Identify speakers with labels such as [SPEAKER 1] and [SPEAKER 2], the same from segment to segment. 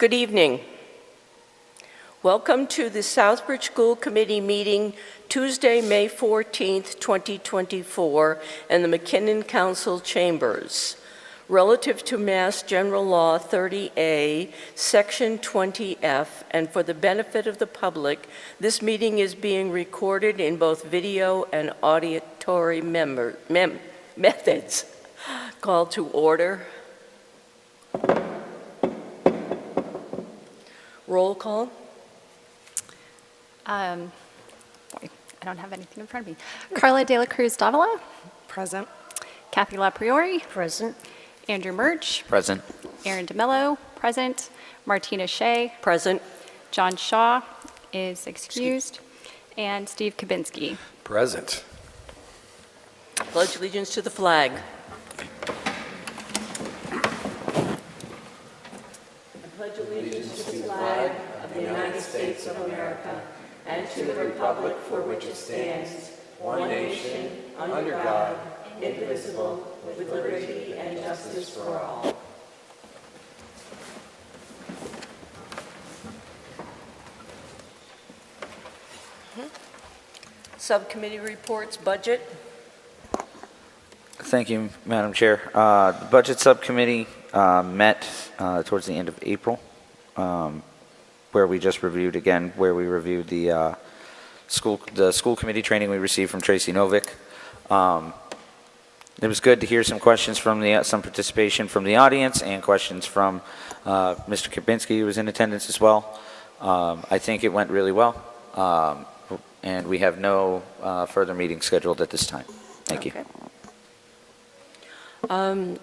[SPEAKER 1] Good evening. Welcome to the Southbridge School Committee meeting Tuesday, May 14th, 2024 in the McKinnon Council Chambers. Relative to Mass General Law 30A, Section 20F, and for the benefit of the public, this meeting is being recorded in both video and auditory methods. Call to order. Roll call.
[SPEAKER 2] I don't have anything in front of me. Carla De La Cruz Davila.
[SPEAKER 3] Present.
[SPEAKER 2] Kathy LaPriori.
[SPEAKER 3] Present.
[SPEAKER 2] Andrew Murch.
[SPEAKER 4] Present.
[SPEAKER 2] Aaron DeMello. Present. Martina Shea.
[SPEAKER 1] Present.
[SPEAKER 2] John Shaw is excused. And Steve Kabinski.
[SPEAKER 5] Present.
[SPEAKER 1] Pledge allegiance to the flag. I pledge allegiance to the flag of the United States of America and to the republic for which it stands, one nation, under God, indivisible, with liberty and justice for all. Subcommittee reports, budget.
[SPEAKER 4] Thank you, Madam Chair. The Budget Subcommittee met towards the end of April, where we just reviewed the school committee training we received from Tracy Novick. It was good to hear some questions from some participation from the audience and questions from Mr. Kabinski, who was in attendance as well. I think it went really well, and we have no further meetings scheduled at this time. Thank you.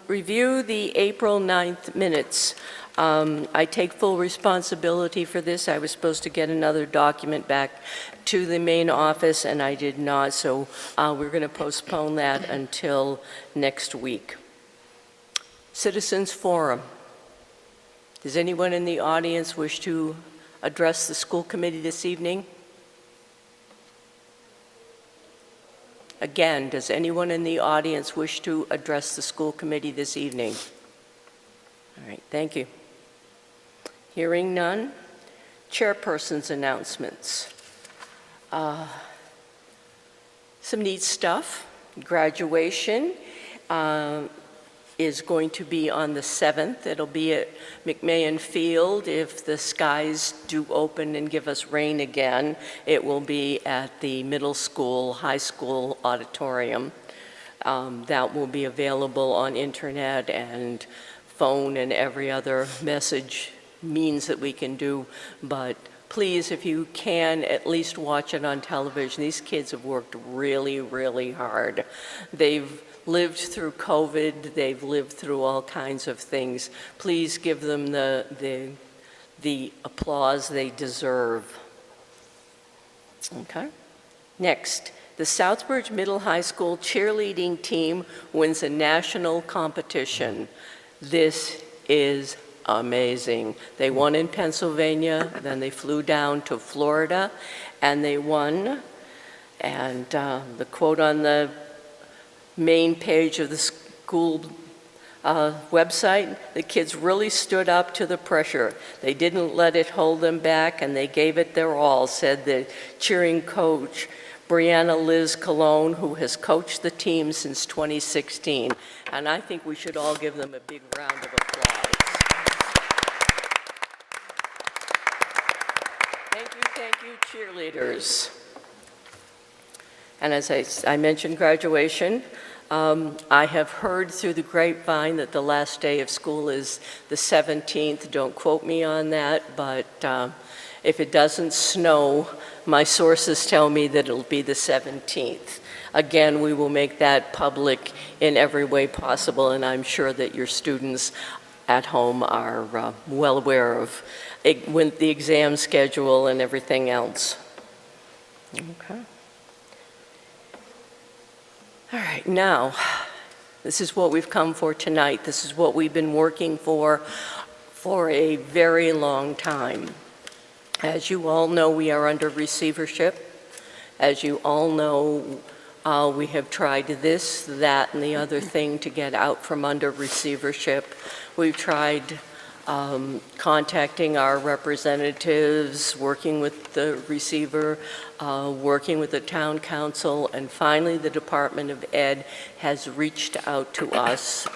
[SPEAKER 1] Review the April 9th minutes. I take full responsibility for this. I was supposed to get another document back to the main office, and I did not, so we're going to postpone that until next week. Citizens Forum. Does anyone in the audience wish to address the school committee this evening? Again, does anyone in the audience wish to address the school committee this evening? All right, thank you. Hearing none. Chairperson's announcements. Some neat stuff. Graduation is going to be on the 7th. It'll be at McMahon Field. If the skies do open and give us rain again, it will be at the middle school, high school auditorium. That will be available on internet and phone and every other message means that we can do. But please, if you can, at least watch it on television. These kids have worked really, really hard. They've lived through COVID, they've lived through all kinds of things. Please give them the applause they deserve. Okay. Next, the Southbridge Middle High School cheerleading team wins a national competition. This is amazing. They won in Pennsylvania, then they flew down to Florida, and they won. And the quote on the main page of the school website, the kids really stood up to the pressure. They didn't let it hold them back, and they gave it their all, said the cheering coach, Brianna Liz Colon, who has coached the team since 2016. And I think we should all give them a big round of applause. Thank you, cheerleaders. And as I mentioned graduation, I have heard through the grapevine that the last day of school is the 17th. Don't quote me on that, but if it doesn't snow, my sources tell me that it'll be the 17th. Again, we will make that public in every way possible, and I'm sure that your students at home are well aware of with the exam schedule and everything else. Okay. All right, now, this is what we've come for tonight. This is what we've been working for a very long time. As you all know, we are under receivership. As you all know, we have tried this, that, and the other thing to get out from under receivership. We've tried contacting our representatives, working with the receiver, working with the town council, and finally the Department of Ed has reached out to us.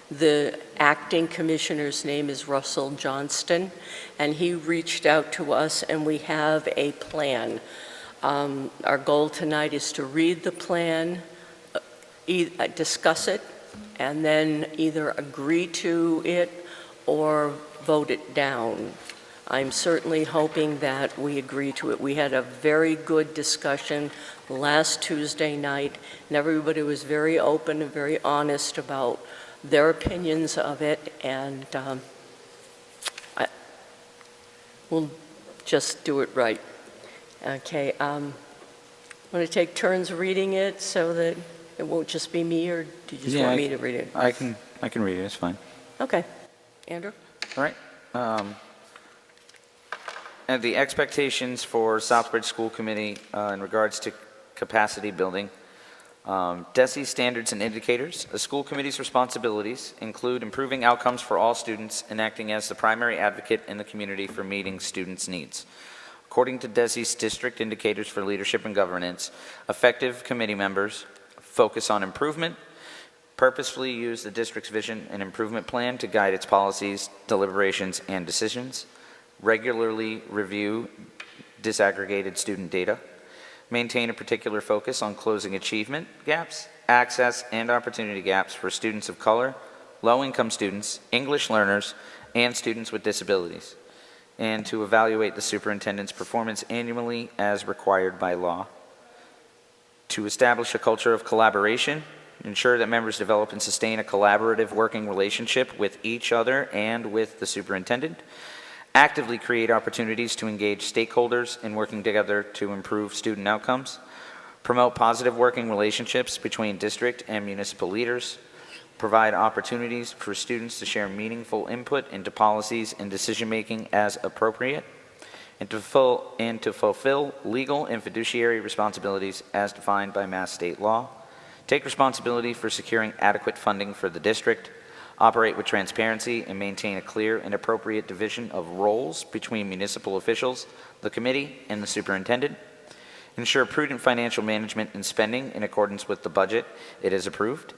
[SPEAKER 1] The acting commissioner's name is Russell Johnston, and he reached out to us, and we have a plan. Our goal tonight is to read the plan, discuss it, and then either agree to it or vote it down. I'm certainly hoping that we agree to it. We had a very good discussion last Tuesday night, and everybody was very open and very honest about their opinions of it, and we'll just do it right. Okay, want to take turns reading it so that it won't just be me, or do you just want me to read it?
[SPEAKER 4] I can read it, it's fine.
[SPEAKER 1] Okay. Andrew?
[SPEAKER 4] All right. And the expectations for Southbridge School Committee in regards to capacity building. DESE standards and indicators. The school committee's responsibilities include improving outcomes for all students and acting as the primary advocate in the community for meeting students' needs. According to DESE's district indicators for leadership and governance, effective committee members focus on improvement, purposefully use the district's vision and improvement plan to guide its policies, deliberations, and decisions, regularly review disaggregated student data, maintain a particular focus on closing achievement gaps, access, and opportunity gaps for students of color, low-income students, English learners, and students with disabilities, and to evaluate the superintendent's performance annually as required by law. To establish a culture of collaboration, ensure that members develop and sustain a collaborative working relationship with each other and with the superintendent. Actively create opportunities to engage stakeholders in working together to improve student outcomes. Promote positive working relationships between district and municipal leaders. Provide opportunities for students to share meaningful input into policies and decision-making as appropriate. And to fulfill legal and fiduciary responsibilities as defined by Mass state law. Take responsibility for securing adequate funding for the district, operate with transparency, and maintain a clear and appropriate division of roles between municipal officials, the committee, and the superintendent. Ensure prudent financial management and spending in accordance with the budget it has approved.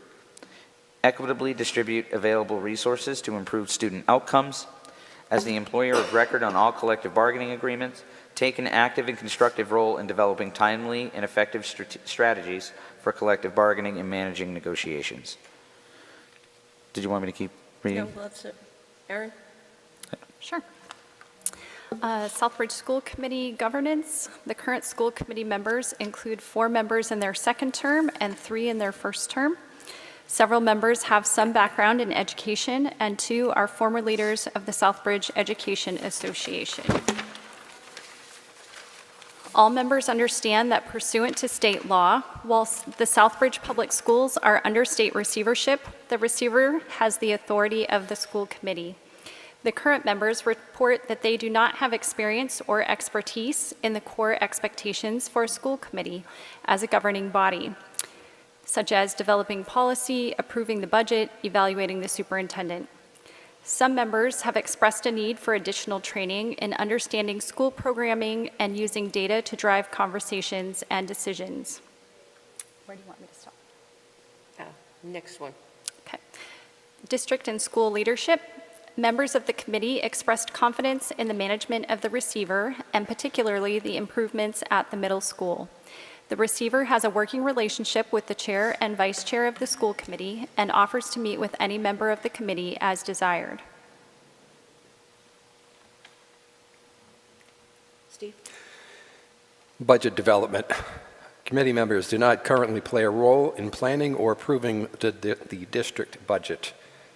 [SPEAKER 4] Equitably distribute available resources to improve student outcomes. As the employer of record on all collective bargaining agreements, take an active and constructive role in developing timely and effective strategies for collective bargaining and managing negotiations. Did you want me to keep reading?
[SPEAKER 1] No, that's it. Erin?
[SPEAKER 2] Sure. Southbridge School Committee governance. The current school committee members include 4 members in their second term and 3 in their first term. Several members have some background in education, and 2 are former leaders of the Southbridge Education Association. All members understand that pursuant to state law, while the Southbridge Public Schools are under state receivership, the receiver has the authority of the school committee. The current members report that they do not have experience or expertise in the core expectations for a school committee as a governing body, such as developing policy, approving the budget, evaluating the superintendent. Some members have expressed a need for additional training in understanding school programming and using data to drive conversations and decisions. Where do you want me to stop?
[SPEAKER 1] Next one.
[SPEAKER 2] Okay. District and school leadership. Members of the committee expressed confidence in the management of the receiver and particularly the improvements at the middle school. The receiver has a working relationship with the chair and vice chair of the school committee and offers to meet with any member of the committee as desired.
[SPEAKER 1] Steve?
[SPEAKER 3] Budget development. Committee members do not currently play a role in planning or approving the district budget,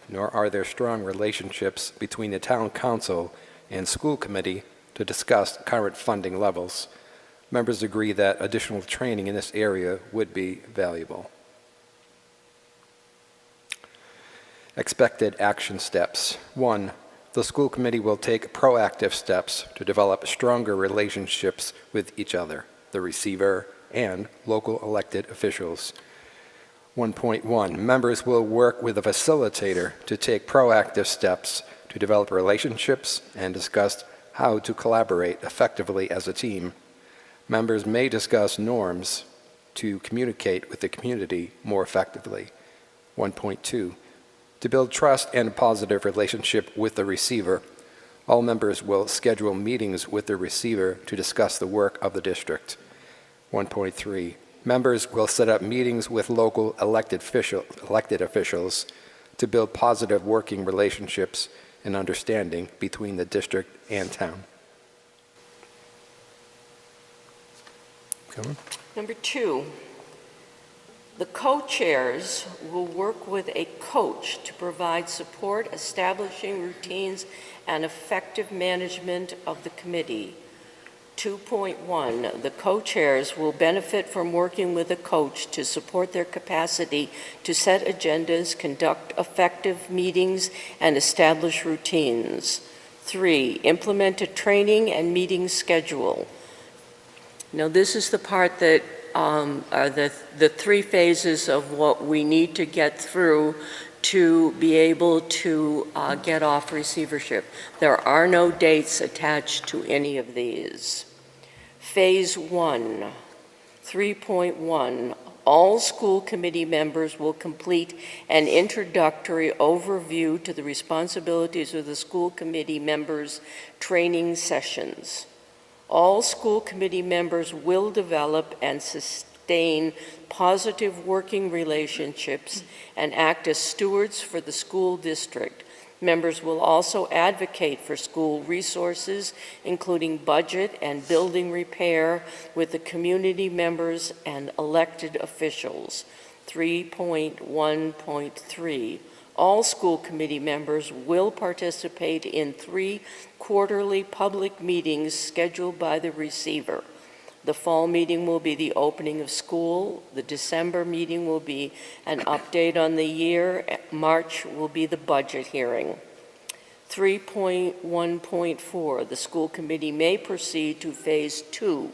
[SPEAKER 3] nor are there strong relationships between the town council and school committee to discuss current funding levels. Members agree that additional training in this area would be valuable. Expected action steps. 1, the school committee will take proactive steps to develop stronger relationships with each other, the receiver, and local elected officials. 1.1, members will work with a facilitator to take proactive steps to develop relationships and discuss how to collaborate effectively as a team. Members may discuss norms to communicate with the community more effectively. 1.2, to build trust and a positive relationship with the receiver. All members will schedule meetings with the receiver to discuss the work of the district. 1.3, members will set up meetings with local elected officials to build positive working relationships and understanding between the district and town. Come on.
[SPEAKER 1] Number 2, the co-chairs will work with a coach to provide support, establishing routines, and effective management of the committee. 2.1, the co-chairs will benefit from working with a coach to support their capacity to set agendas, conduct effective meetings, and establish routines. 3, implement a training and meeting schedule. Now, this is the part that are the 3 phases of what we need to get through to be able to get off receivership. There are no dates attached to any of these. Phase 1, 3.1, all school committee members will complete an introductory overview to the responsibilities of the school committee members' training sessions. All school committee members will develop and sustain positive working relationships and act as stewards for the school district. Members will also advocate for school resources, including budget and building repair, with the community members and elected officials. 3.1.3. All school committee members will participate in 3 quarterly public meetings scheduled by the receiver. The fall meeting will be the opening of school. The December meeting will be an update on the year. March will be the budget hearing. 3.1.4, the school committee may proceed to phase 2.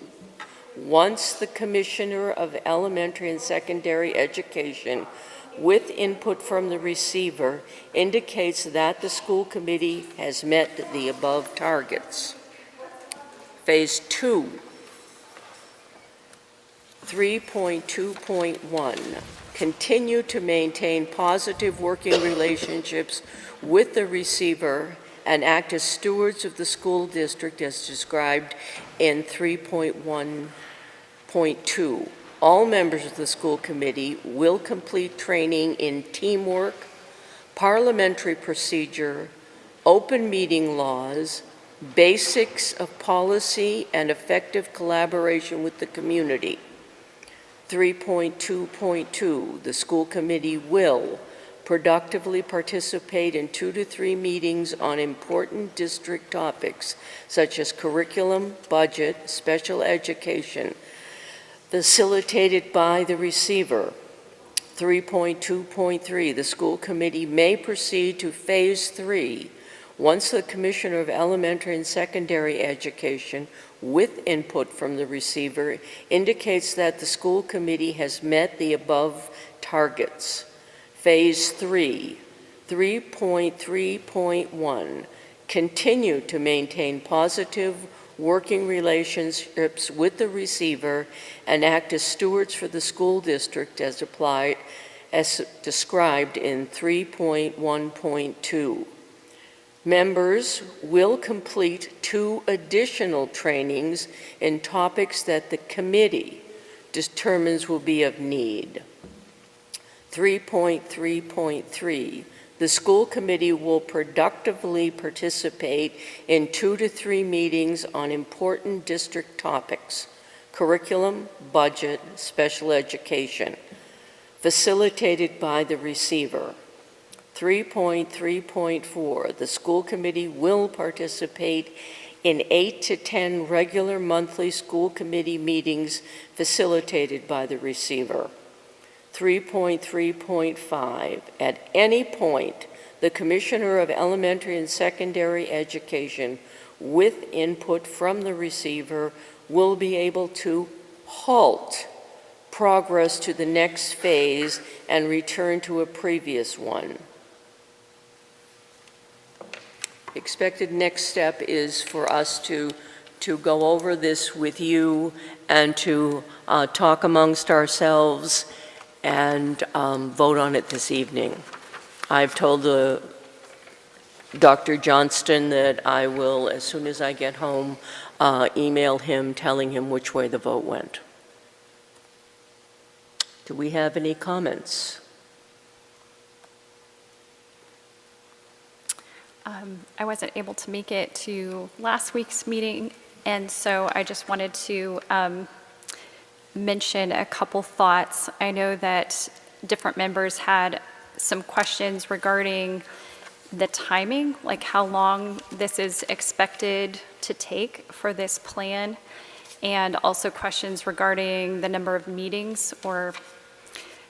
[SPEAKER 1] Once the Commissioner of Elementary and Secondary Education, with input from the receiver, indicates that the school committee has met the above targets. Phase 2, 3.2.1, continue to maintain positive working relationships with the receiver and act as stewards of the school district as described in 3.1.2. All members of the school committee will complete training in teamwork, parliamentary procedure, open meeting laws, basics of policy, and effective collaboration with the community. 3.2.2, the school committee will productively participate in 2 to 3 meetings on important district topics such as curriculum, budget, special education, facilitated by the receiver. 3.2.3, the school committee may proceed to phase 3 once the Commissioner of Elementary and Secondary Education, with input from the receiver, indicates that the school committee has met the above targets. Phase 3, 3.3.1, continue to maintain positive working relationships with the receiver and act as stewards for the school district as described in 3.1.2. Members will complete 2 additional trainings in topics that the committee determines will be of need. 3.3.3, the school committee will productively participate in 2 to 3 meetings on important district topics, curriculum, budget, special education, facilitated by the receiver. 3.3.4, the school committee will participate in 8 to 10 regular monthly school committee meetings facilitated by the receiver. 3.3.5, at any point, the Commissioner of Elementary and Secondary Education, with input from the receiver, will be able to halt progress to the next phase and return to a previous one. expected next step is for us to go over this with you and to talk amongst ourselves and vote on it this evening. I've told Dr. Johnston that I will, as soon as I get home, email him telling him which way the vote went. Do we have any comments?
[SPEAKER 2] I wasn't able to make it to last week's meeting, and so I just wanted to mention a couple thoughts. I know that different members had some questions regarding the timing, like how long this is expected to take for this plan, and also questions regarding the number of meetings, or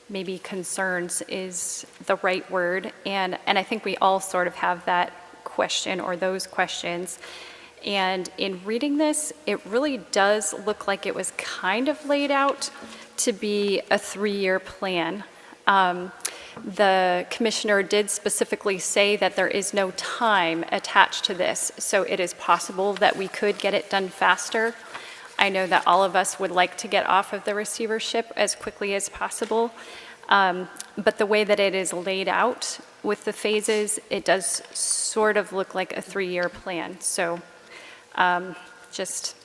[SPEAKER 2] maybe concerns is the right word. And I think we all sort of have that question or those questions. And in reading this, it really does look like it was kind of laid out to be a 3-year plan. The commissioner did specifically say that there is no time attached to this, so it is possible that we could get it done faster. I know that all of us would like to get off of the receivership as quickly as possible, but the way that it is laid out with the phases, it does sort of look like a 3-year plan. So just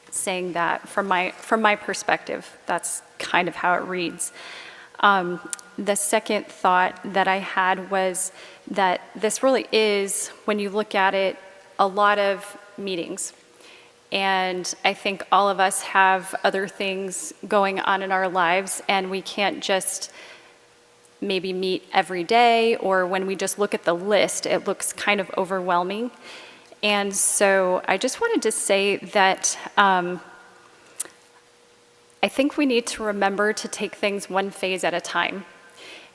[SPEAKER 2] saying that from my perspective, that's kind of how it reads. The second thought that I had was that this really is, when you look at it, a lot of meetings. And I think all of us have other things going on in our lives, and we can't just maybe meet every day, or when we just look at the list, it looks kind of overwhelming. And so I just wanted to say that I think we need to remember to take things one phase at a time,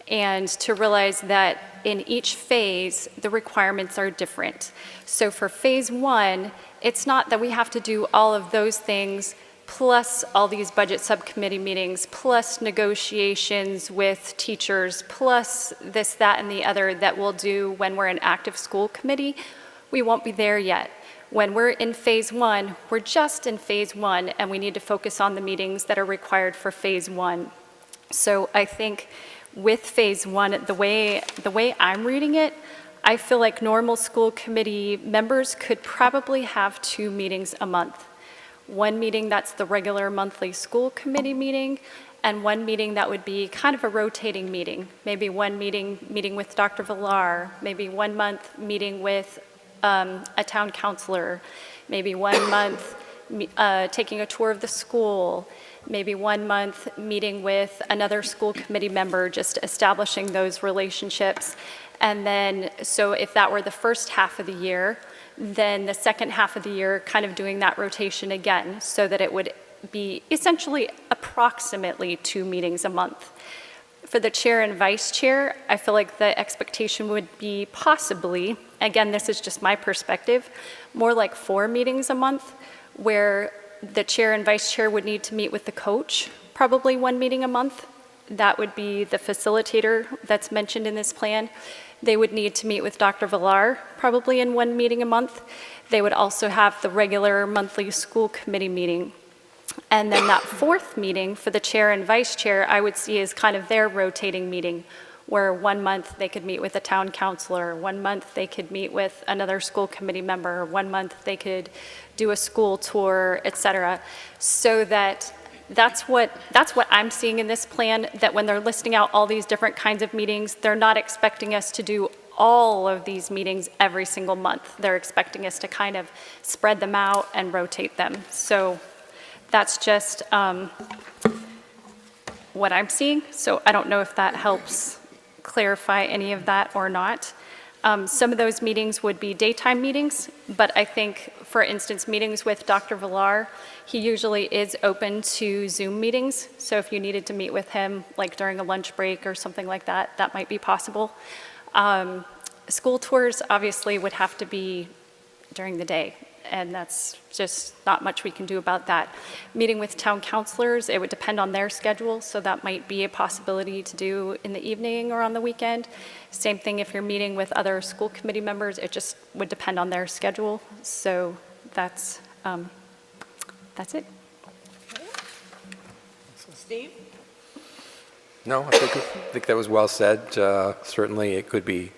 [SPEAKER 2] and to realize that in each phase, the requirements are different. So for phase 1, it's not that we have to do all of those things, plus all these budget subcommittee meetings, plus negotiations with teachers, plus this, that, and the other that we'll do when we're an active school committee. We won't be there yet. When we're in phase 1, we're just in phase 1, and we need to focus on the meetings that are required for phase 1. So I think with phase 1, the way I'm reading it, I feel like normal school committee members could probably have 2 meetings a month. One meeting that's the regular monthly school committee meeting, and one meeting that would be kind of a rotating meeting. Maybe one meeting with Dr. Villar, maybe 1 month meeting with a town councilor, maybe 1 month taking a tour of the school, maybe 1 month meeting with another school committee member, just establishing those relationships. And then, so if that were the first half of the year, then the second half of the year kind of doing that rotation again, so that it would be essentially approximately 2 meetings a month. For the chair and vice chair, I feel like the expectation would be possibly, again, this is just my perspective, more like 4 meetings a month, where the chair and vice chair would need to meet with the coach, probably 1 meeting a month. That would be the facilitator that's mentioned in this plan. They would need to meet with Dr. Villar, probably in 1 meeting a month. They would also have the regular monthly school committee meeting. And then that 4th meeting for the chair and vice chair, I would see as kind of their rotating meeting, where 1 month they could meet with a town councilor, 1 month they could meet with another school committee member, 1 month they could do a school tour, et cetera. So that's what I'm seeing in this plan, that when they're listing out all these different kinds of meetings, they're not expecting us to do all of these meetings every single month. They're expecting us to kind of spread them out and rotate them. So that's just what I'm seeing. So I don't know if that helps clarify any of that or not. Some of those meetings would be daytime meetings, but I think, for instance, meetings with Dr. Villar, he usually is open to Zoom meetings. So if you needed to meet with him, like during a lunch break or something like that, that might be possible. School tours obviously would have to be during the day. and that's just not much we can do about that. Meeting with town councilors, it would depend on their schedule, so that might be a possibility to do in the evening or on the weekend. Same thing if you're meeting with other school committee members, it just would depend on their schedule. So that's it.
[SPEAKER 1] Steve?
[SPEAKER 3] No, I think that was well said. Certainly, it could be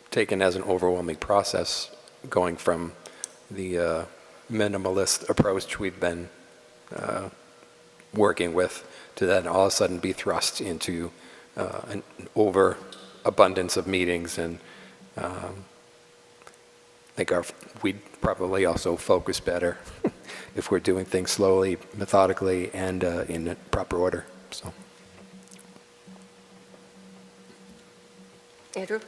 [SPEAKER 3] taken as an overwhelming process, going from the minimalist approach we've been working with to then all of a sudden be thrust into an overabundance of meetings. And I think we'd probably also focus better if we're doing things slowly, methodically, and in proper order. So,
[SPEAKER 1] Andrew?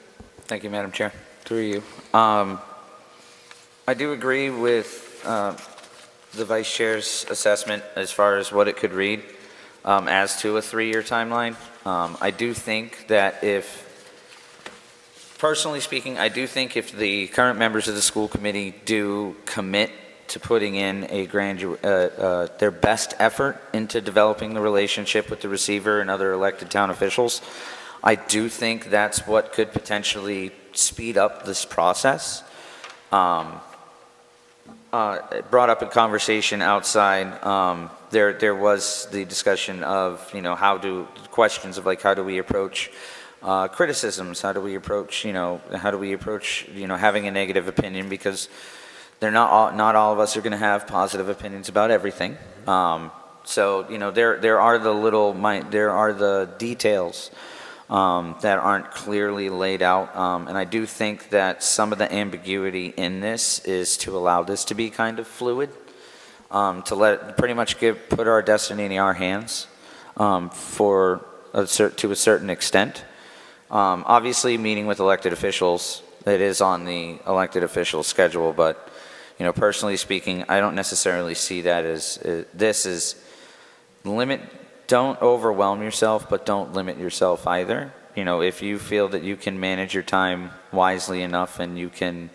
[SPEAKER 4] Thank you, Madam Chair. Through you. I do agree with the Vice Chair's assessment as far as what it could read as to a 3-year timeline. I do think that personally speaking, I do think if the current members of the school committee do commit to putting in their best effort into developing the relationship with the receiver and other elected town officials, I do think that's what could potentially speed up this process. Brought up in conversation outside, there was the discussion of, questions of like, how do we approach criticisms? How do we approach, having a negative opinion, because not all of us are going to have positive opinions about everything. So, there are the details that aren't clearly laid out, and I do think that some of the ambiguity in this is to allow this to be kind of fluid, to put our destiny in our hands to a certain extent. Obviously, meeting with elected officials, it is on the elected official schedule, but personally speaking, I don't necessarily see that as this is limit. Don't overwhelm yourself, but don't limit yourself either. If you feel that you can manage your time wisely enough and you can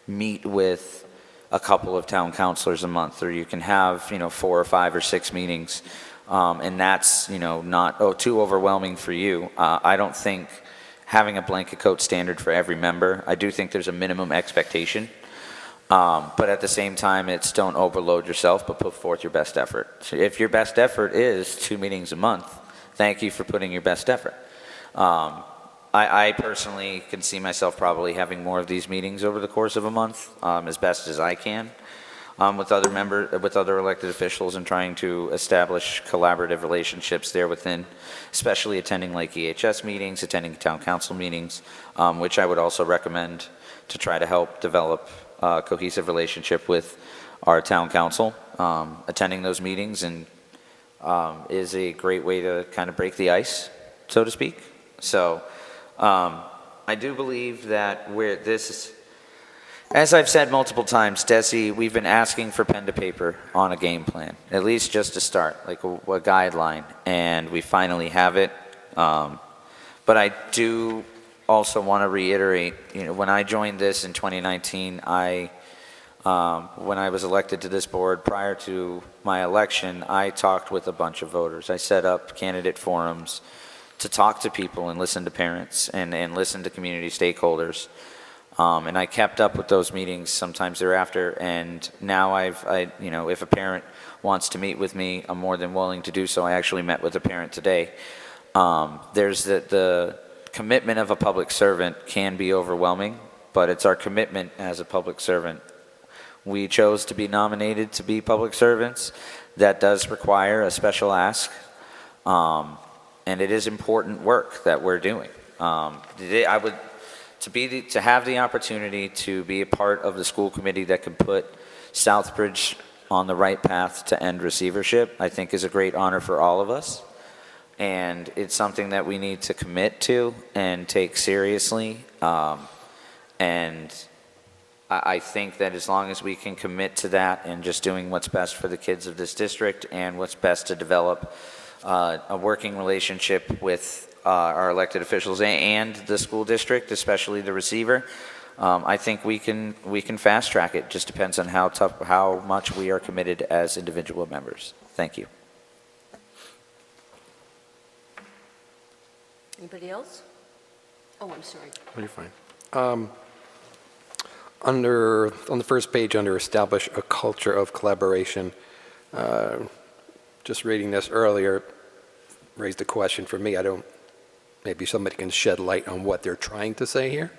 [SPEAKER 4] meet with a couple of town councilors a month, or you can have, 4 or 5 or 6 meetings, and that's, not too overwhelming for you. I don't think having a blanket coat standard for every member, I do think there's a minimum expectation. But at the same time, it's don't overload yourself, but put forth your best effort. So if your best effort is 2 meetings a month, thank you for putting your best effort. I personally can see myself probably having more of these meetings over the course of a month, as best as I can, with other elected officials, and trying to establish collaborative relationships there within, especially attending like EHS meetings, attending town council meetings, which I would also recommend to try to help develop cohesive relationship with our town council. Attending those meetings is a great way to kind of break the ice, so to speak. So I do believe that as I've said multiple times, Desi, we've been asking for pen to paper on a game plan, at least just to start, like a guideline, and we finally have it. But I do also want to reiterate, when I joined this in 2019, when I was elected to this board, prior to my election, I talked with a bunch of voters. I set up candidate forums to talk to people and listen to parents and listen to community stakeholders. And I kept up with those meetings sometimes thereafter, and now if a parent wants to meet with me, I'm more than willing to do so. I actually met with a parent today. There's the commitment of a public servant can be overwhelming, but it's our commitment as a public servant. We chose to be nominated to be public servants. That does require a special ask, and it is important work that we're doing. To have the opportunity to be a part of the school committee that can put Southbridge on the right path to end receivership, I think is a great honor for all of us. And it's something that we need to commit to and take seriously. And I think that as long as we can commit to that and just doing what's best for the kids of this district and what's best to develop a working relationship with our elected officials and the school district, especially the receiver, I think we can fast track it. Just depends on how much we are committed as individual members. Thank you.
[SPEAKER 1] Anybody else? Oh, I'm sorry.
[SPEAKER 3] Oh, you're fine. On the first page, under establish a culture of collaboration, just reading this earlier raised a question for me. Maybe somebody can shed light on what they're trying to say here.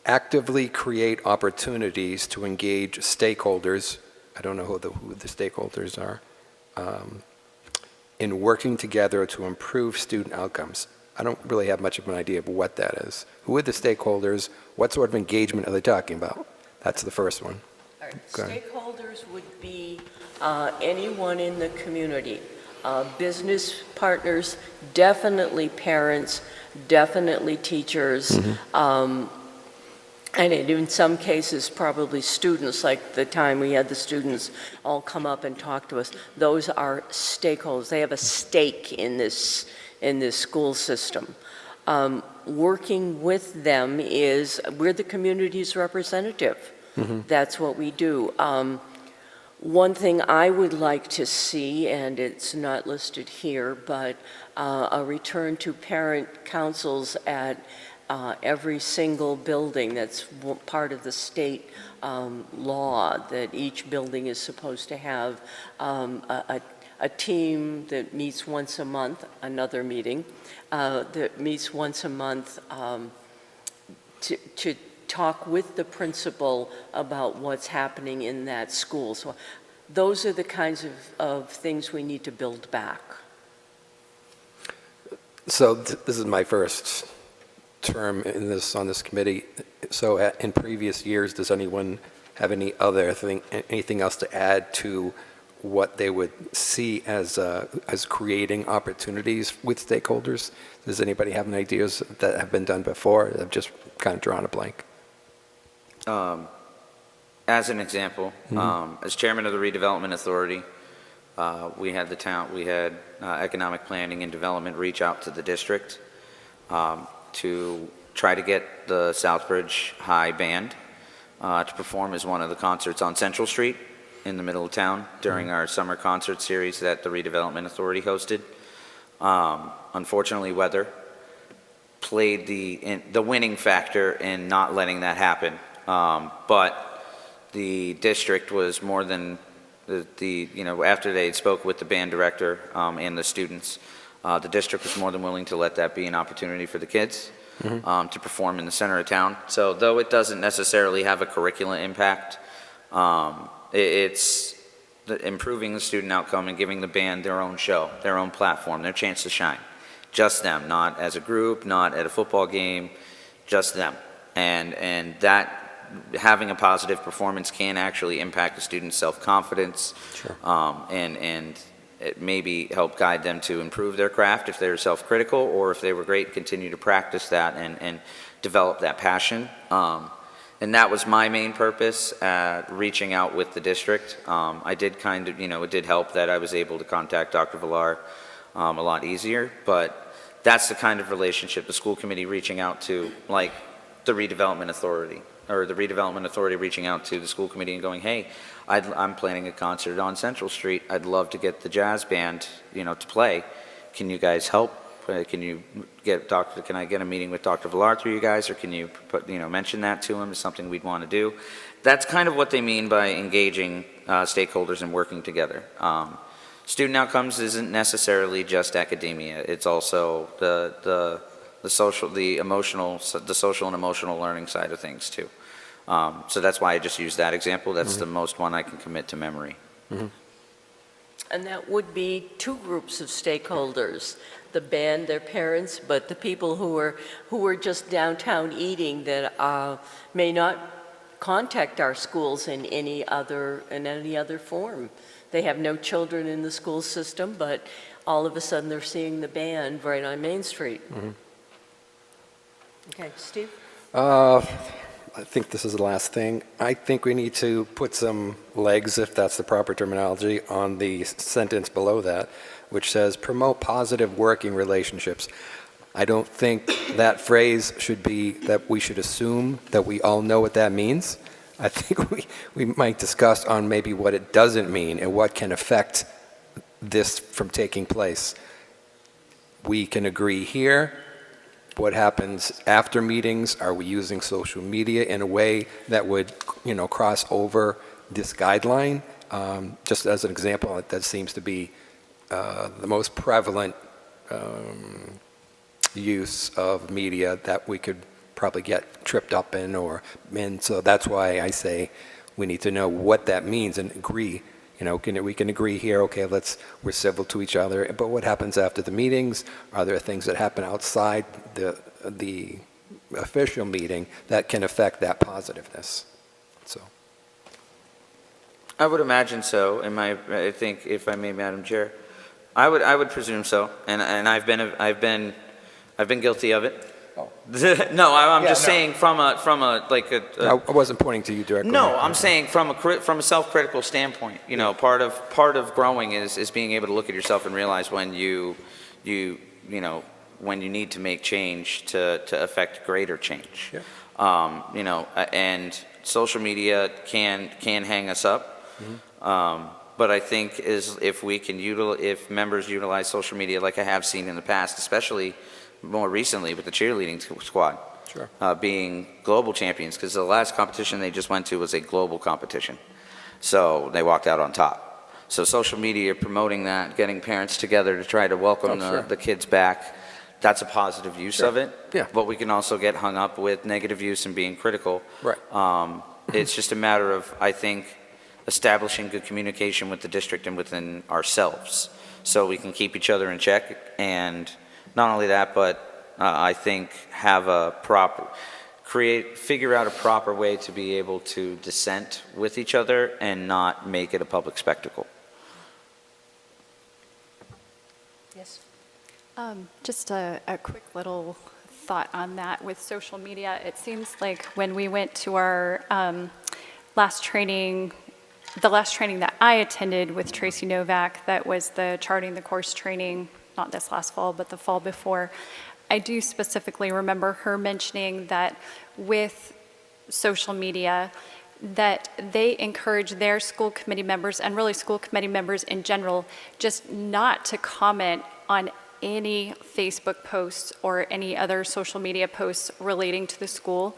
[SPEAKER 3] Actively create opportunities to engage stakeholders. I don't know who the stakeholders are. In working together to improve student outcomes. I don't really have much of an idea of what that is. Who are the stakeholders? What sort of engagement are they talking about? That's the first one.
[SPEAKER 1] All right.
[SPEAKER 3] Go ahead.
[SPEAKER 1] Stakeholders would be anyone in the community. Business partners, definitely parents, definitely teachers, and in some cases, probably students, like the time we had the students all come up and talk to us. Those are stakeholders. They have a stake in this school system. Working with them we're the community's representative. That's what we do. One thing I would like to see, and it's not listed here, but a return to parent councils at every single building. That's part of the state law, that each building is supposed to have a team that meets once a month, another meeting, that meets once a month to talk with the principal about what's happening in that school. So those are the kinds of things we need to build back.
[SPEAKER 3] So this is my first term on this committee. So in previous years, does anyone have anything else to add to what they would see as creating opportunities with stakeholders? Does anybody have any ideas that have been done before? I've just kind of drawn a blank.
[SPEAKER 4] As an example, as chairman of the Redevelopment Authority, we had economic planning and development reach out to the district to try to get the Southbridge High Band to perform as one of the concerts on Central Street in the middle of town during our summer concert series that the Redevelopment Authority hosted. Unfortunately, weather played the winning factor in not letting that happen. But the district was more than after they spoke with the band director and the students, the district was more than willing to let that be an opportunity for the kids to perform in the center of town. So though it doesn't necessarily have a curricular impact, it's improving the student outcome and giving the band their own show, their own platform, their chance to shine. Just them, not as a group, not at a football game, just them. And that having a positive performance can actually impact the student's self-confidence.
[SPEAKER 3] Sure.
[SPEAKER 4] And it maybe help guide them to improve their craft if they're self-critical, or if they were great, continue to practice that and develop that passion. And that was my main purpose at reaching out with the district. I did it did help that I was able to contact Dr. Villar a lot easier, but that's the kind of relationship the school committee reaching out to, like the Redevelopment Authority, or the Redevelopment Authority reaching out to the school committee and going, hey, I'm planning a concert on Central Street. I'd love to get the jazz band, to play. Can you guys help? Can I get a meeting with Dr. Villar through you guys, or can you mention that to him as something we'd want to do? That's kind of what they mean by engaging stakeholders and working together. Student outcomes isn't necessarily just academia. It's also the social and emotional learning side of things too. So that's why I just used that example. That's the most one I can commit to memory.
[SPEAKER 1] And that would be two groups of stakeholders: the band, their parents, but the people who are just downtown eating that may not contact our schools in any other form. They have no children in the school system, but all of a sudden they're seeing the band right on Main Street. Okay, Steve?
[SPEAKER 3] I think this is the last thing. I think we need to put some legs, if that's the proper terminology, on the sentence below that, which says promote positive working relationships. I don't think that phrase should be that we should assume that we all know what that means. I think we might discuss on maybe what it doesn't mean and what can affect this from taking place. We can agree here. What happens after meetings? Are we using social media in a way that would, cross over this guideline? Just as an example, that seems to be the most prevalent use of media that we could probably get tripped up in, and so that's why I say we need to know what that means and agree. We can agree here, okay, we're civil to each other, but what happens after the meetings? Are there things that happen outside the official meeting that can affect that positiveness? So.
[SPEAKER 4] I would imagine so. I think, if I may, Madam Chair, I would presume so, and I've been guilty of it.
[SPEAKER 3] Oh.
[SPEAKER 4] No, I'm just saying from a
[SPEAKER 3] I wasn't pointing to you directly.
[SPEAKER 4] No, I'm saying from a self-critical standpoint. Part of growing is being able to look at yourself and realize when you need to make change to affect greater change.
[SPEAKER 3] Yeah.
[SPEAKER 4] And social media can hang us up. Mm-hmm. But I think if members utilize social media like I have seen in the past, especially more recently with the cheerleading squad,
[SPEAKER 3] sure.
[SPEAKER 4] Being global champions, because the last competition they just went to was a global competition. So they walked out on top. So social media promoting that, getting parents together to try to welcome the kids back, that's a positive use of it.
[SPEAKER 3] Yeah.
[SPEAKER 4] But we can also get hung up with negative use and being critical.
[SPEAKER 3] Right.
[SPEAKER 4] It's just a matter of, I think, establishing good communication with the district and within ourselves so we can keep each other in check. And not only that, but I think figure out a proper way to be able to dissent with each other and not make it a public spectacle.
[SPEAKER 1] Yes.
[SPEAKER 2] Just a quick little thought on that with social media. It seems like when we went to our last training, the last training that I attended with Tracy Novak, that was the charting the course training, not this last fall, but the fall before, I do specifically remember her mentioning that with social media, that they encourage their school committee members, and really school committee members in general, just not to comment on any Facebook posts or any other social media posts relating to the school,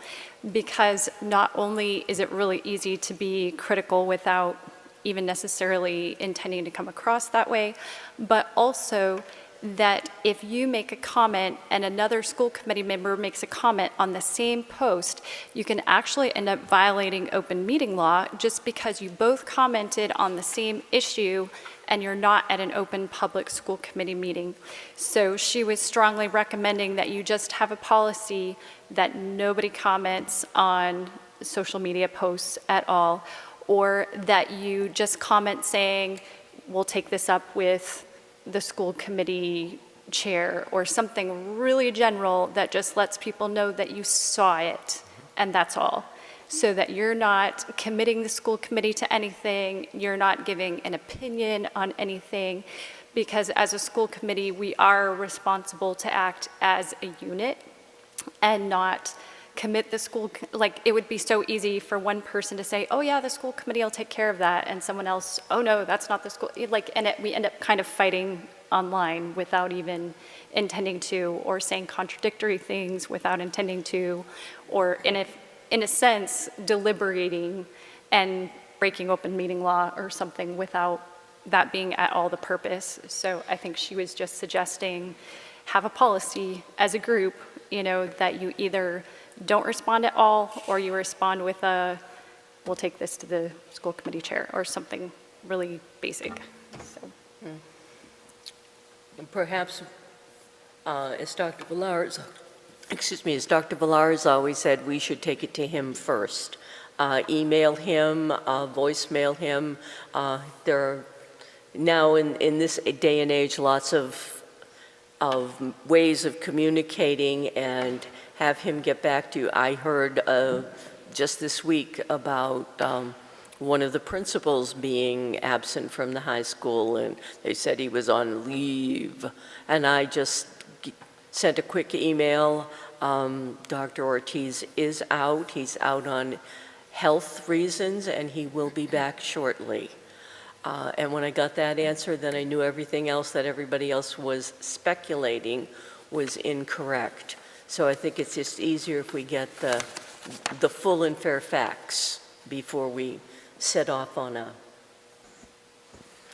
[SPEAKER 2] because not only is it really easy to be critical without even necessarily intending to come across that way, but also that if you make a comment and another school committee member makes a comment on the same post, you can actually end up violating open meeting law just because you both commented on the same issue and you're not at an open public school committee meeting. So she was strongly recommending that you just have a policy that nobody comments on social media posts at all, or that you just comment saying, we'll take this up with the school committee chair, or something really general that just lets people know that you saw it, and that's all. So that you're not committing the school committee to anything, you're not giving an opinion on anything, because as a school committee, we are responsible to act as a unit and not commit the school, like it would be so easy for one person to say, oh yeah, the school committee will take care of that, and someone else, oh no, that's not the school, we end up kind of fighting online without even intending to, or saying contradictory things without intending to, or in a sense, deliberating and breaking open meeting law or something without that being at all the purpose. So I think she was just suggesting have a policy as a group, that you either don't respond at all, or you respond with we'll take this to the school committee chair, or something really basic. So.
[SPEAKER 1] Perhaps, as Dr. Villars always said, we should take it to him first. Email him, voicemail him. There are now in this day and age lots of ways of communicating, and have him get back to you. I heard just this week about one of the principals being absent from the high school, and they said he was on leave. And I just sent a quick email. Dr. Ortiz is out. He's out on health reasons, and he will be back shortly. And when I got that answer, then I knew everything else that everybody else was speculating was incorrect. So I think it's just easier if we get the full and fair facts before we set off on a...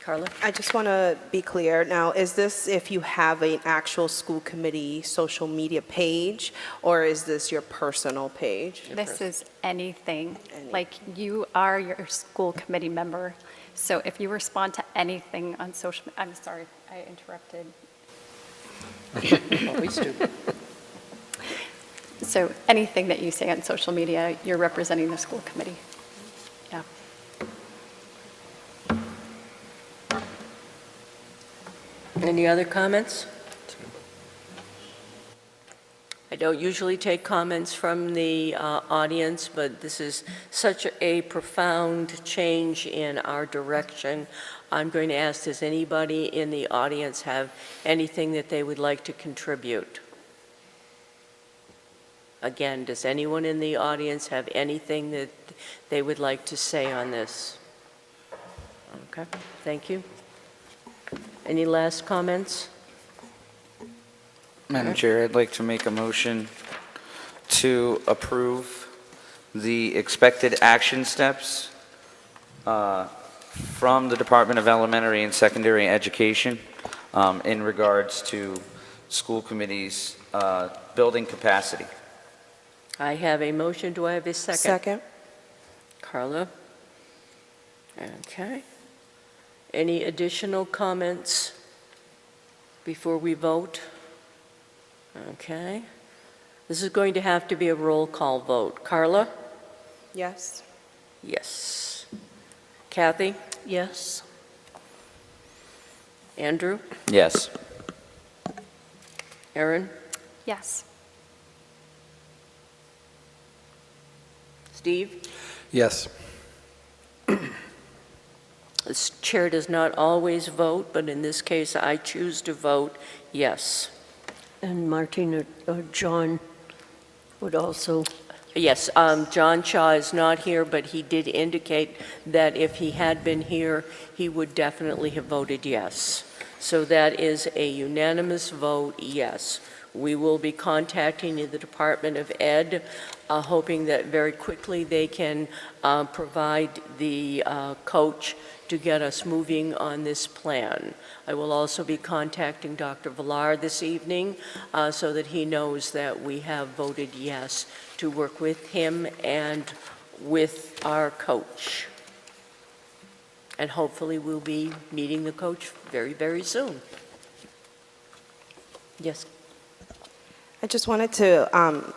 [SPEAKER 1] Carla?
[SPEAKER 5] I just want to be clear. Now, is this if you have an actual school committee social media page, or is this your personal page?
[SPEAKER 2] This is anything, like you are your school committee member. So if you respond to anything on social, I'm sorry, I interrupted.
[SPEAKER 1] Always do.
[SPEAKER 2] So anything that you say on social media, you're representing the school committee. Yeah.
[SPEAKER 1] Any other comments? I don't usually take comments from the audience, but this is such a profound change in our direction. I'm going to ask, does anybody in the audience have anything that they would like to contribute? Again, does anyone in the audience have anything that they would like to say on this? Okay, thank you. Any last comments?
[SPEAKER 4] Madam Chair, I'd like to make a motion to approve the expected action steps from the Department of Elementary and Secondary Education in regards to school committees' building capacity.
[SPEAKER 1] I have a motion. Do I have a second?
[SPEAKER 5] Second.
[SPEAKER 1] Carla? Okay. Any additional comments before we vote? Okay. This is going to have to be a roll call vote. Carla?
[SPEAKER 5] Yes.
[SPEAKER 1] Yes. Kathy?
[SPEAKER 5] Yes.
[SPEAKER 1] Andrew?
[SPEAKER 4] Yes.
[SPEAKER 1] Erin?
[SPEAKER 2] Yes.
[SPEAKER 1] Steve?
[SPEAKER 3] Yes.
[SPEAKER 1] The chair does not always vote, but in this case, I choose to vote yes.
[SPEAKER 6] And Martin or John would also,
[SPEAKER 1] Yes, John Shaw is not here, but he did indicate that if he had been here, he would definitely have voted yes. So that is a unanimous vote, yes. We will be contacting the Department of Ed, hoping that very quickly they can provide the coach to get us moving on this plan. I will also be contacting Dr. Villar this evening so that he knows that we have voted yes to work with him and with our coach. And hopefully we'll be meeting the coach very, very soon. Yes.
[SPEAKER 5] I just wanted to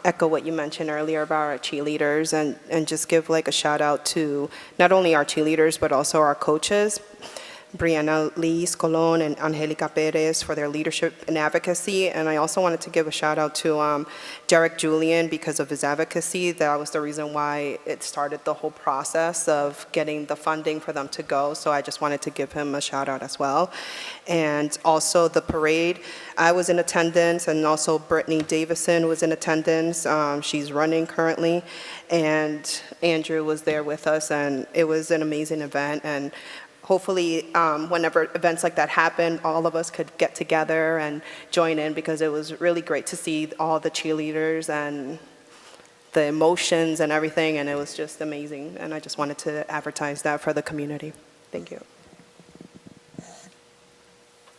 [SPEAKER 5] echo what you mentioned earlier about our cheerleaders and just give like a shout out to not only our cheerleaders, but also our coaches, Brianna Liz Colon and Angelica Perez for their leadership and advocacy. And I also wanted to give a shout out to Derek Julian because of his advocacy. That was the reason why it started the whole process of getting the funding for them to go. So I just wanted to give him a shout out as well. And also the parade, I was in attendance, and also Brittany Davison was in attendance. She's running currently. And Andrew was there with us, and it was an amazing event. And hopefully, whenever events like that happen, all of us could get together and join in, because it was really great to see all the cheerleaders and the emotions and everything, and it was just amazing. And I just wanted to advertise that for the community. Thank you.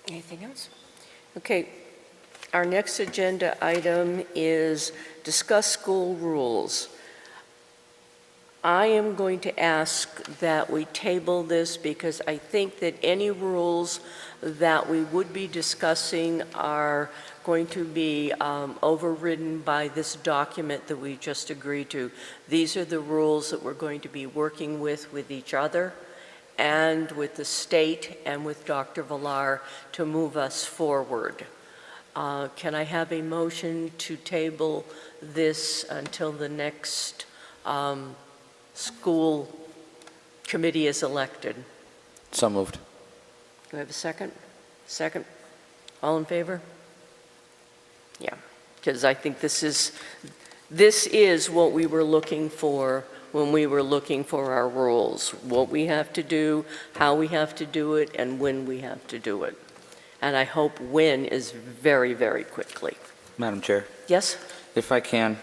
[SPEAKER 1] Anything else? Okay. Our next agenda item is discuss school rules. I am going to ask that we table this because I think that any rules that we would be discussing are going to be overridden by this document that we just agreed to. These are the rules that we're going to be working with each other and with the state and with Dr. Villar to move us forward. Can I have a motion to table this until the next school committee is elected?
[SPEAKER 4] So moved.
[SPEAKER 1] Do I have a second? Second. All in favor? Yeah, because I think this is what we were looking for when we were looking for our rules, what we have to do, how we have to do it, and when we have to do it. And I hope when is very, very quickly.
[SPEAKER 4] Madam Chair,
[SPEAKER 1] Yes?
[SPEAKER 4] if I can,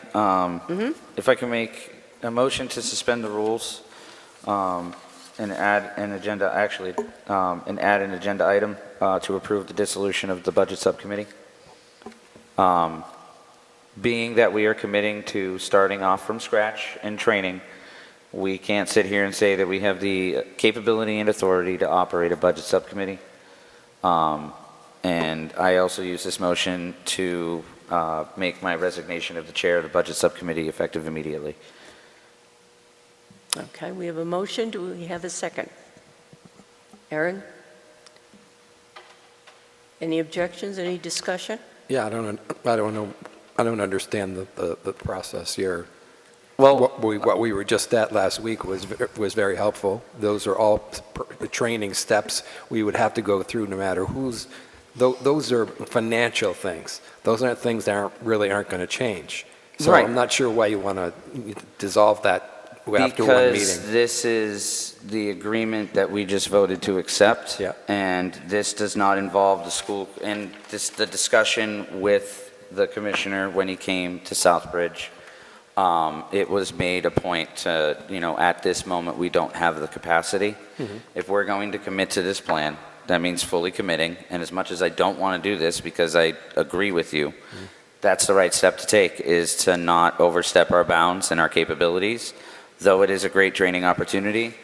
[SPEAKER 4] if I can make a motion to suspend the rules and add an agenda, and add an agenda item to approve the dissolution of the Budget Subcommittee. Being that we are committing to starting off from scratch and training, we can't sit here and say that we have the capability and authority to operate a Budget Subcommittee. And I also use this motion to make my resignation of the chair of the Budget Subcommittee effective immediately.
[SPEAKER 1] Okay, we have a motion. Do we have a second? Aaron? Any objections, any discussion?
[SPEAKER 3] Yeah, I don't understand the process here.
[SPEAKER 4] Well,
[SPEAKER 3] What we were just at last week was very helpful. Those are all training steps we would have to go through no matter who's, those are financial things. Those aren't things that really aren't going to change. So
[SPEAKER 4] Right.
[SPEAKER 3] I'm not sure why you want to dissolve that after one meeting.
[SPEAKER 4] because this is the agreement that we just voted to accept.
[SPEAKER 3] Yeah.
[SPEAKER 4] And this does not involve the school, and the discussion with the commissioner when he came to Southbridge. It was made a point to, at this moment, we don't have the capacity. If we're going to commit to this plan, that means fully committing. And as much as I don't want to do this because I agree with you, that's the right step to take, is to not overstep our bounds and our capabilities. Though it is a great training opportunity,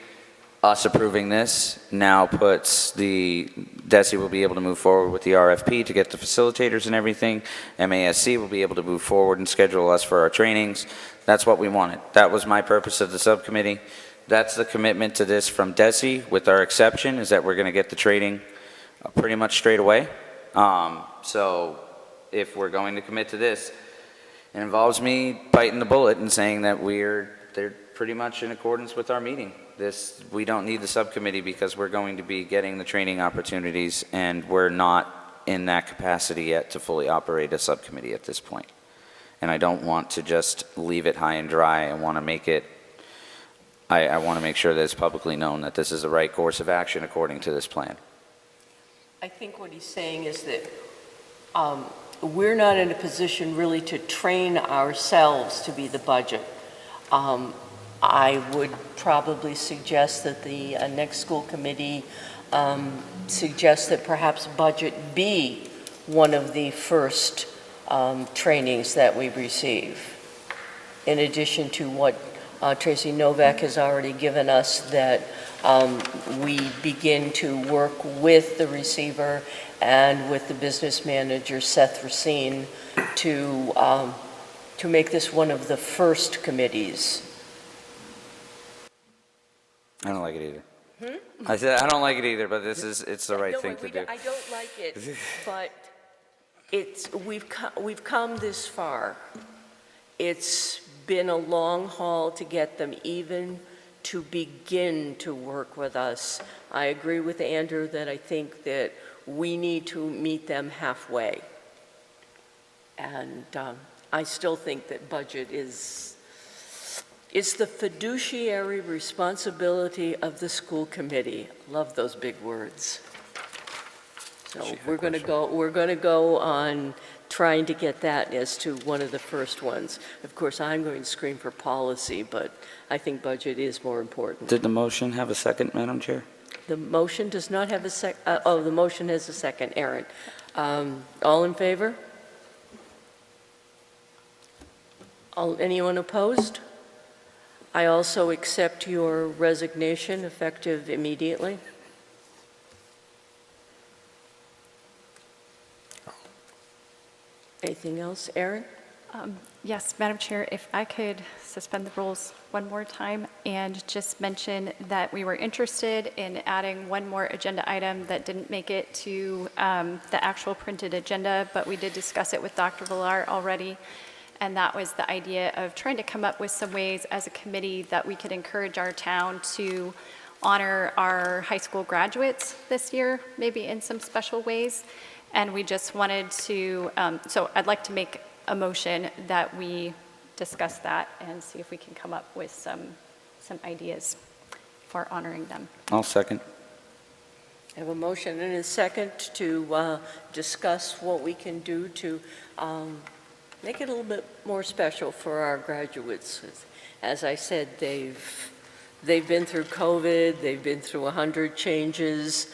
[SPEAKER 4] us approving this now puts DESI will be able to move forward with the RFP to get the facilitators and everything. MASC will be able to move forward and schedule us for our trainings. That's what we wanted. That was my purpose of the subcommittee. That's the commitment to this from DESI, with our exception, is that we're going to get the training pretty much straight away. So if we're going to commit to this, it involves me biting the bullet and saying that they're pretty much in accordance with our meeting. We don't need the subcommittee because we're going to be getting the training opportunities, and we're not in that capacity yet to fully operate a subcommittee at this point. And I don't want to just leave it high and dry. I want to make it, I want to make sure that it's publicly known that this is the right course of action according to this plan.
[SPEAKER 1] I think what he's saying is that we're not in a position really to train ourselves to be the budget. I would probably suggest that the next school committee suggest that perhaps budget be one of the first trainings that we receive, in addition to what Tracy Novak has already given us, that we begin to work with the receiver and with the business manager, Seth Racine, to make this one of the first committees.
[SPEAKER 4] I don't like it either. I said I don't like it either, but it's the right thing to do.
[SPEAKER 1] I don't like it, but we've come this far. It's been a long haul to get them even to begin to work with us. I agree with Andrew that I think that we need to meet them halfway. And I still think that budget it's the fiduciary responsibility of the school committee. Love those big words. So we're going to go on trying to get that as to one of the first ones. Of course, I'm going to scream for policy, but I think budget is more important.
[SPEAKER 4] Did the motion have a second, Madam Chair?
[SPEAKER 1] The motion does not have a second. The motion has a second. Aaron. All in favor? Anyone opposed? I also accept your resignation effective immediately. Anything else, Aaron?
[SPEAKER 2] Yes, Madam Chair, if I could suspend the rules one more time and just mention that we were interested in adding one more agenda item that didn't make it to the actual printed agenda, but we did discuss it with Dr. Villar already. And that was the idea of trying to come up with some ways as a committee that we could encourage our town to honor our high school graduates this year, maybe in some special ways. And we just wanted to, so I'd like to make a motion that we discuss that and see if we can come up with some ideas for honoring them.
[SPEAKER 4] I'll second.
[SPEAKER 1] I have a motion and a second to discuss what we can do to make it a little bit more special for our graduates. As I said, they've been through COVID, they've been through 100 changes.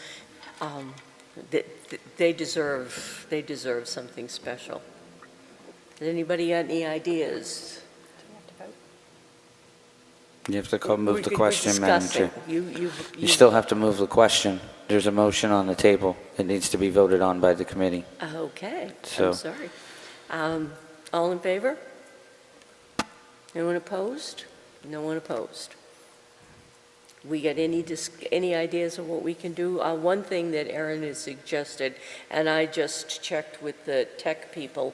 [SPEAKER 1] They deserve something special. Does anybody got any ideas?
[SPEAKER 4] You have to move the
[SPEAKER 1] We're
[SPEAKER 4] question, Madam Chair.
[SPEAKER 1] discussing.
[SPEAKER 4] You still have to move the question. There's a motion on the table. It needs to be voted on by the committee.
[SPEAKER 1] Okay,
[SPEAKER 4] So-
[SPEAKER 1] I'm sorry. All in favor? Anyone opposed? No one opposed. We get any ideas of what we can do? One thing that Erin has suggested, and I just checked with the tech people,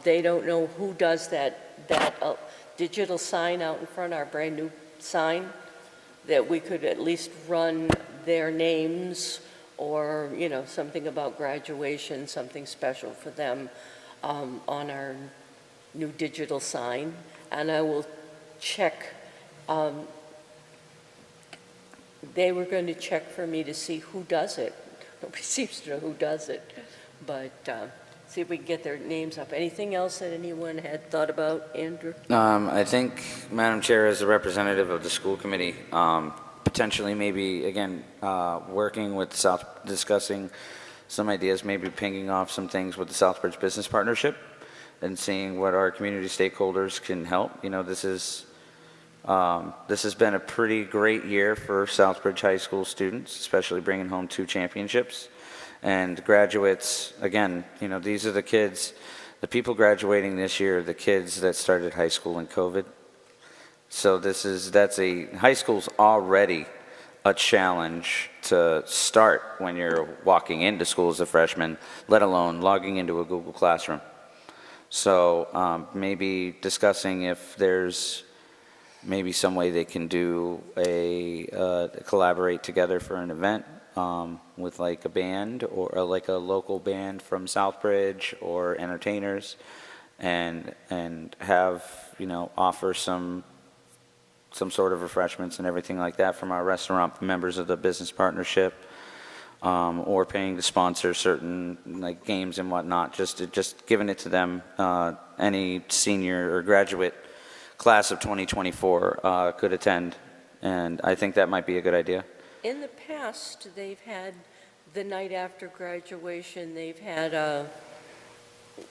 [SPEAKER 1] they don't know who does that digital sign out in front, our brand-new sign, that we could at least run their names or, something about graduation, something special for them on our new digital sign. And I will check. They were going to check for me to see who does it. Nobody seems to know who does it. But see if we can get their names up. Anything else that anyone had thought about, Andrew?
[SPEAKER 4] I think, Madam Chair, as a representative of the school committee, potentially maybe, again, working with discussing some ideas, maybe pinging off some things with the Southbridge Business Partnership and seeing what our community stakeholders can help. This has been a pretty great year for Southbridge High School students, especially bringing home 2 championships. And graduates, again, these are the kids, the people graduating this year are the kids that started high school in COVID. So high school's already a challenge to start when you're walking into school as a freshman, let alone logging into a Google Classroom. So maybe discussing if there's maybe some way they can do collaborate together for an event with like a band or like a local band from Southbridge or entertainers and have, offer some sort of refreshments and everything like that from our restaurant members of the business partnership, or paying to sponsor certain like games and whatnot, just giving it to them. Any senior or graduate class of 2024 could attend, and I think that might be a good idea.
[SPEAKER 1] In the past, they've had the night after graduation, they've had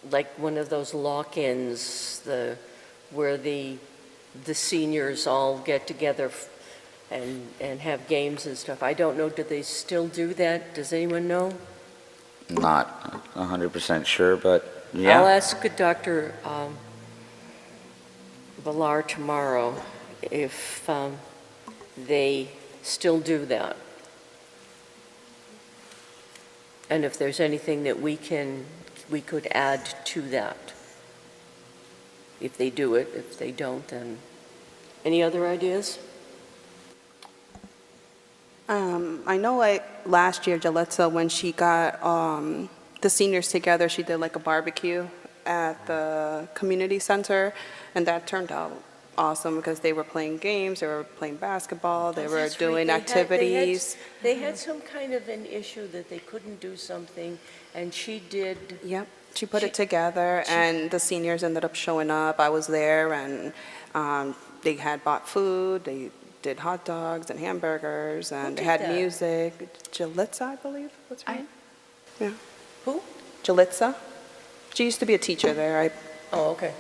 [SPEAKER 1] like one of those lock-ins, where the seniors all get together and have games and stuff. I don't know, do they still do that? Does anyone know?
[SPEAKER 4] Not 100% sure, but yeah.
[SPEAKER 1] I'll ask Dr. Villar tomorrow if they still do that. And if there's anything that we could add to that. If they do it, if they don't, then. Any other ideas?
[SPEAKER 5] I know like last year, Jalessa, when she got the seniors together, she did like a barbecue at the community center, and that turned out awesome because they were playing games, they were playing basketball, they were
[SPEAKER 1] That's
[SPEAKER 5] doing
[SPEAKER 1] right.
[SPEAKER 5] activities.
[SPEAKER 1] They had some kind of an issue that they couldn't do something, and she did.
[SPEAKER 5] Yep, she put it together, and the seniors ended up showing up. I was there, and they had bought food, they did hot dogs and hamburgers, and they
[SPEAKER 1] did
[SPEAKER 5] had
[SPEAKER 1] that?
[SPEAKER 5] music. Jalissa, I believe, what's her name? Yeah,
[SPEAKER 1] Who?
[SPEAKER 5] Jalissa. She used to be a teacher there.
[SPEAKER 1] Oh, okay.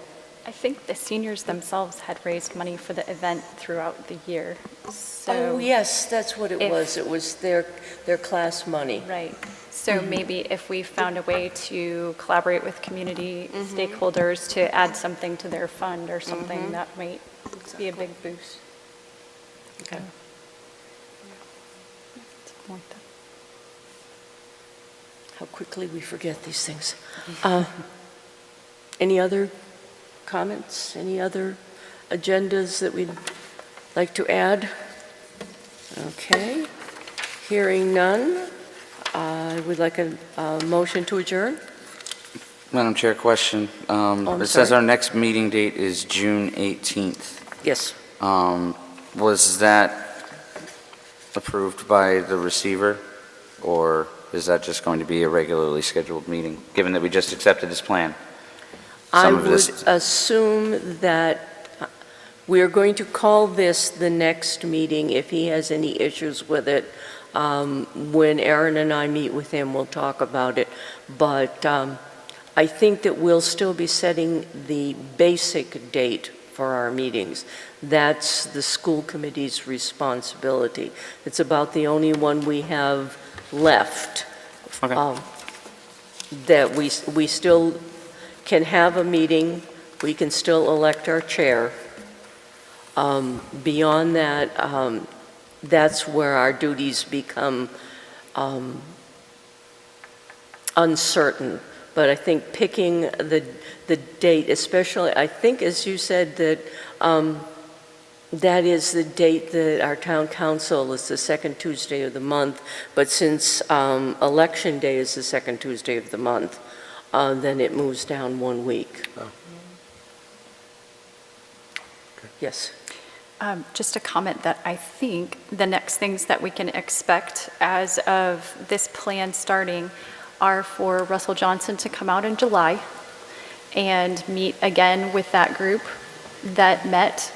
[SPEAKER 2] I think the seniors themselves had raised money for the event throughout the year. So,
[SPEAKER 1] Oh, yes, that's what it
[SPEAKER 2] if-
[SPEAKER 1] was. It was their class money.
[SPEAKER 2] right. So maybe if we found a way to collaborate with community stakeholders to add something to their fund or something, that might be a big boost.
[SPEAKER 1] Okay.
[SPEAKER 2] Something like that.
[SPEAKER 1] How quickly we forget these things. Any other comments? Any other agendas that we'd like to add? Okay. Hearing none, I would like a motion to adjourn.
[SPEAKER 4] Madam Chair, question.
[SPEAKER 1] I'm
[SPEAKER 4] It says
[SPEAKER 1] sorry.
[SPEAKER 4] our next meeting date is June 18th.
[SPEAKER 1] Yes.
[SPEAKER 4] Was that approved by the receiver, or is that just going to be a regularly scheduled meeting, given that we just accepted his plan?
[SPEAKER 1] I
[SPEAKER 4] Some of
[SPEAKER 1] would
[SPEAKER 4] this-
[SPEAKER 1] assume that we're going to call this the next meeting. If he has any issues with it, when Aaron and I meet with him, we'll talk about it. But I think that we'll still be setting the basic date for our meetings. That's the school committee's responsibility. It's about the only one we have left.
[SPEAKER 4] Okay.
[SPEAKER 1] That we still can have a meeting, we can still elect our chair. Beyond that, that's where our duties become uncertain. But I think picking the date, especially, I think as you said, that that is the date that our town council is the second Tuesday of the month. But since election day is the second Tuesday of the month, then it moves down 1 week.
[SPEAKER 3] Oh.
[SPEAKER 1] Yes.
[SPEAKER 2] Just a comment that I think the next things that we can expect as of this plan starting are for Russell Johnson to come out in July and meet again with that group that met,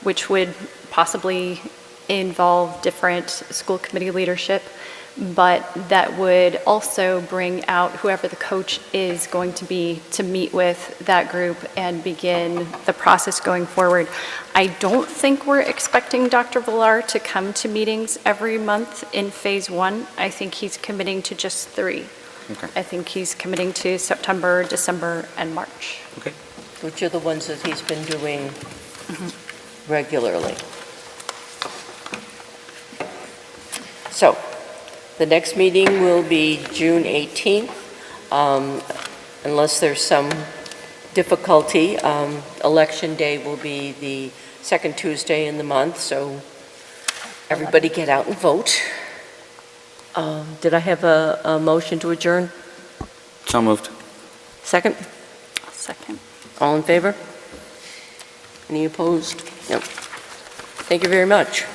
[SPEAKER 2] which would possibly involve different school committee leadership, but that would also bring out whoever the coach is going to be to meet with that group and begin the process going forward. I don't think we're expecting Dr. Villar to come to meetings every month in phase one. I think he's committing to just 3.
[SPEAKER 4] Okay.
[SPEAKER 2] I think he's committing to September, December, and March.
[SPEAKER 4] Okay.
[SPEAKER 1] Which are the ones that he's been doing regularly. So, the next meeting will be June 18th, unless there's some difficulty. Election day will be the second Tuesday in the month, so everybody get out and vote. Did I have a motion to adjourn?
[SPEAKER 4] So moved.
[SPEAKER 1] Second?
[SPEAKER 2] Second.
[SPEAKER 1] All in favor? Any opposed? No. Thank you very much.